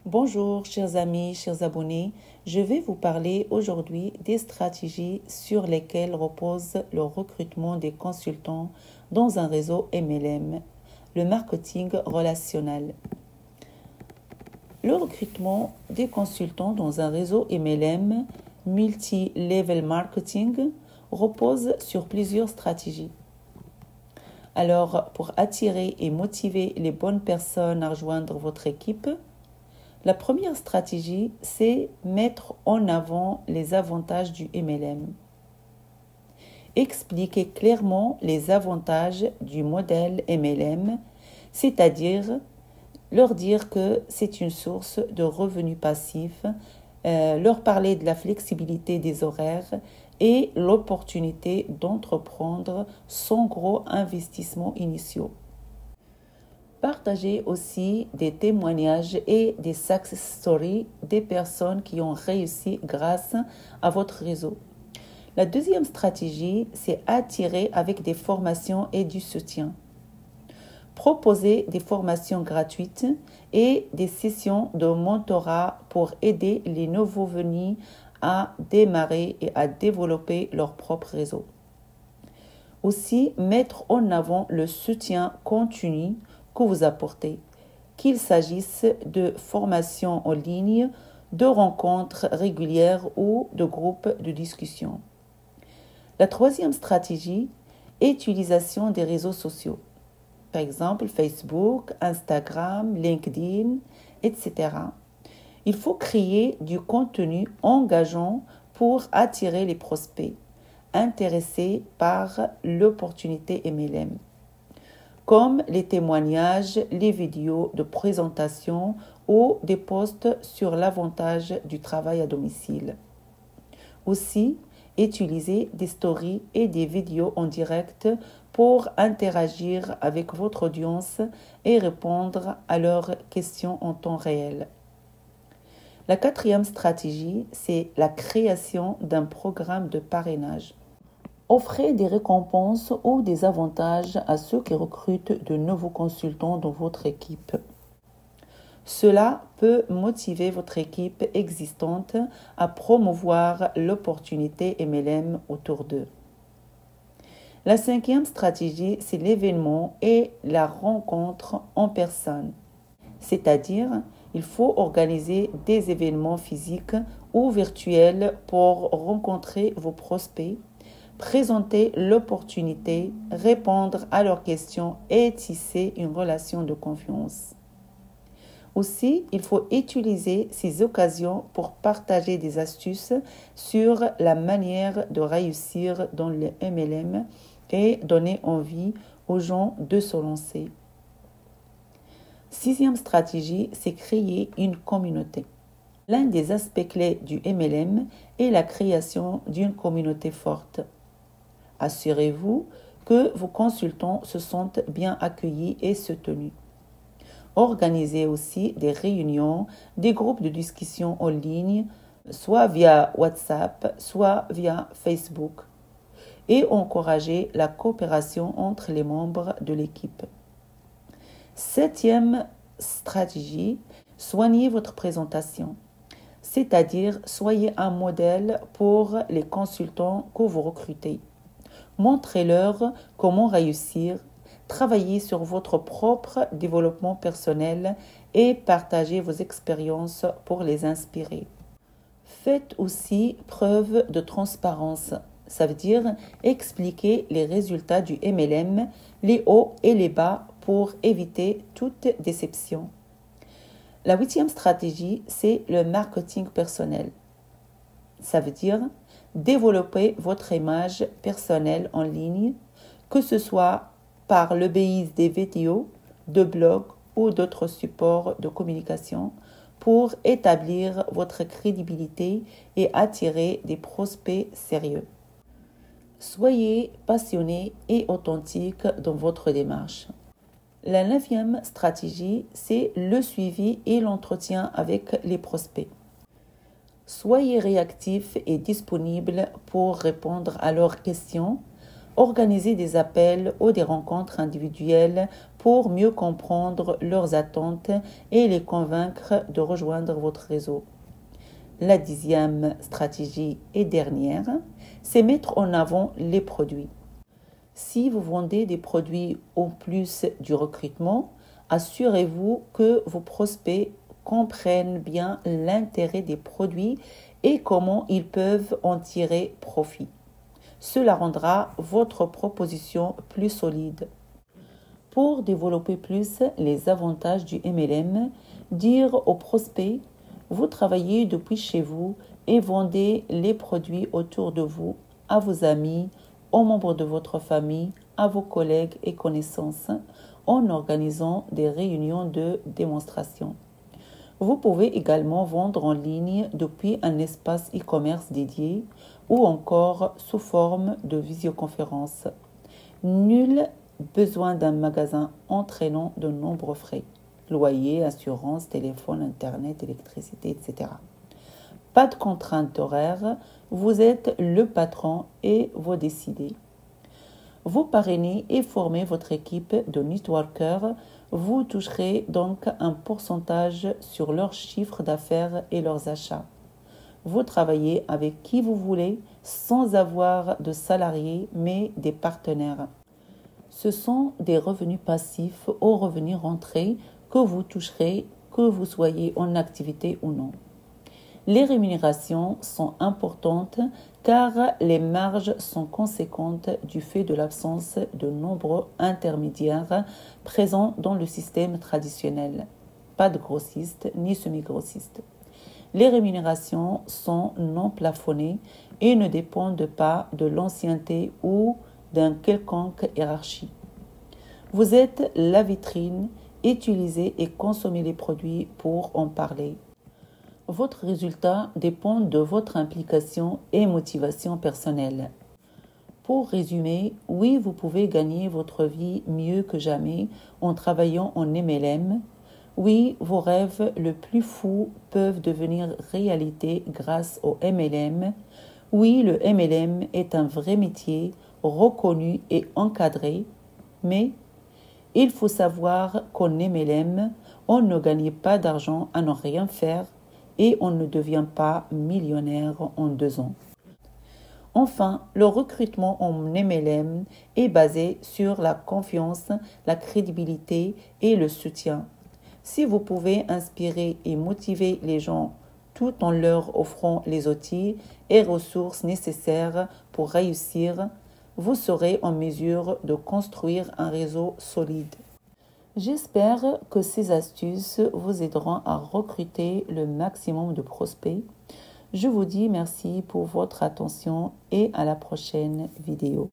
Bonjour chers amis, chers abonnés, je vais vous parler aujourd'hui des stratégies sur lesquelles repose le recrutement des consultants dans un réseau MLM, le marketing relationnel. Le recrutement des consultants dans un réseau MLM, multi-level marketing, repose sur plusieurs stratégies. Alors, pour attirer et motiver les bonnes personnes à rejoindre votre équipe, la première stratégie, c'est mettre en avant les avantages du MLM. Expliquer clairement les avantages du modèle MLM, c'est-à-dire leur dire que c'est une source de revenus passifs, leur parler de la flexibilité des horaires et l'opportunité d'entreprendre sans gros investissements initiaux. Partagez aussi des témoignages et des success stories des personnes qui ont réussi grâce à votre réseau. La deuxième stratégie, c'est attirer avec des formations et du soutien. Proposez des formations gratuites et des sessions de mentorat pour aider les nouveaux venus à démarrer et à développer leur propre réseau. Aussi, mettre en avant le soutien continu que vous apportez, qu'il s'agisse de formations en ligne, de rencontres régulières ou de groupes de discussion. La troisième stratégie est l'utilisation des réseaux sociaux, par exemple Facebook, Instagram, LinkedIn, etc. Il faut créer du contenu engageant pour attirer les prospects intéressés par l'opportunité MLM, comme les témoignages, les vidéos de présentation ou des posts sur l'avantage du travail à domicile. Aussi, utilisez des stories et des vidéos en direct pour interagir avec votre audience et répondre à leurs questions en temps réel. La quatrième stratégie, c'est la création d'un programme de parrainage. Offrez des récompenses ou des avantages à ceux qui recrutent de nouveaux consultants dans votre équipe. Cela peut motiver votre équipe existante à promouvoir l'opportunité MLM autour d'eux. La cinquième stratégie, c'est l'événement et la rencontre en personne. C'est-à-dire, il faut organiser des événements physiques ou virtuels pour rencontrer vos prospects, présenter l'opportunité, répondre à leurs questions et tisser une relation de confiance. Aussi, il faut utiliser ces occasions pour partager des astuces sur la manière de réussir dans le MLM et donner envie aux gens de se lancer. Sixième stratégie, c'est créer une communauté. L'un des aspects clés du MLM est la création d'une communauté forte. Assurez-vous que vos consultants se sentent bien accueillis et soutenus. Organisez aussi des réunions, des groupes de discussion en ligne, soit via WhatsApp, soit via Facebook, et encouragez la coopération entre les membres de l'équipe. Septième stratégie, soignez votre présentation, c'est-à-dire soyez un modèle pour les consultants que vous recrutez. Montrez-leur comment réussir, travaillez sur votre propre développement personnel et partagez vos expériences pour les inspirer. Faites aussi preuve de transparence, ça veut dire expliquer les résultats du MLM, les hauts et les bas pour éviter toute déception. La huitième stratégie, c'est le marketing personnel. Ça veut dire développer votre image personnelle en ligne, que ce soit par le biais des vidéos, de blogs ou d'autres supports de communication pour établir votre crédibilité et attirer des prospects sérieux. Soyez passionné et authentique dans votre démarche. La neuvième stratégie, c'est le suivi et l'entretien avec les prospects. Soyez réactif et disponible pour répondre à leurs questions, Organisez des appels ou des rencontres individuelles pour mieux comprendre leurs attentes et les convaincre de rejoindre votre réseau. La 10e stratégie et dernière, c'est mettre en avant les produits. Si vous vendez des produits en plus du recrutement, assurez-vous que vos prospects comprennent bien l'intérêt des produits et comment ils peuvent en tirer profit. Cela rendra votre proposition plus solide. Pour développer plus les avantages du MLM, dire aux prospects: vous travaillez depuis chez vous et vendez les produits autour de vous, à vos amis, aux membres de votre famille, à vos collègues et connaissances, en organisant des réunions de démonstration. Vous pouvez également vendre en ligne depuis un espace e-commerce dédié ou encore sous forme de visioconférence. Nul besoin d'un magasin entraînant de nombreux frais: loyer, assurance, téléphone, internet, électricité, etc. Pas de contraintes horaires, vous êtes le patron et vous décidez. Vous parrainez et formez votre équipe de networkers. Vous toucherez donc un pourcentage sur leur chiffre d'affaires et leurs achats. Vous travaillez avec qui vous voulez sans avoir de salariés mais des partenaires. Ce sont des revenus passifs aux revenus rentrés que vous toucherez, que vous soyez en activité ou non. Les rémunérations sont importantes car les marges sont conséquentes du fait de l'absence de nombreux intermédiaires présents dans le système traditionnel. Pas de grossistes ni semi-grossistes. Les rémunérations sont non plafonnées et ne dépendent pas de l'ancienneté ou d'un quelconque hiérarchie. Vous êtes la vitrine, utilisez et consommez les produits pour en parler. Votre résultat dépend de votre implication et motivation personnelle. Pour résumer, oui, vous pouvez gagner votre vie mieux que jamais en travaillant en MLM. Oui, vos rêves les plus fous peuvent devenir réalité grâce au MLM. Oui, le MLM est un vrai métier, reconnu et encadré. Mais il faut savoir qu'en MLM, on ne gagne pas d'argent à ne rien faire et on ne devient pas millionnaire en 2 ans. Enfin, le recrutement en MLM est basé sur la confiance, la crédibilité et le soutien. Si vous pouvez inspirer et motiver les gens tout en leur offrant les outils et ressources nécessaires pour réussir, vous serez en mesure de construire un réseau solide. J'espère que ces astuces vous aideront à recruter le maximum de prospects. Je vous dis merci pour votre attention et à la prochaine vidéo.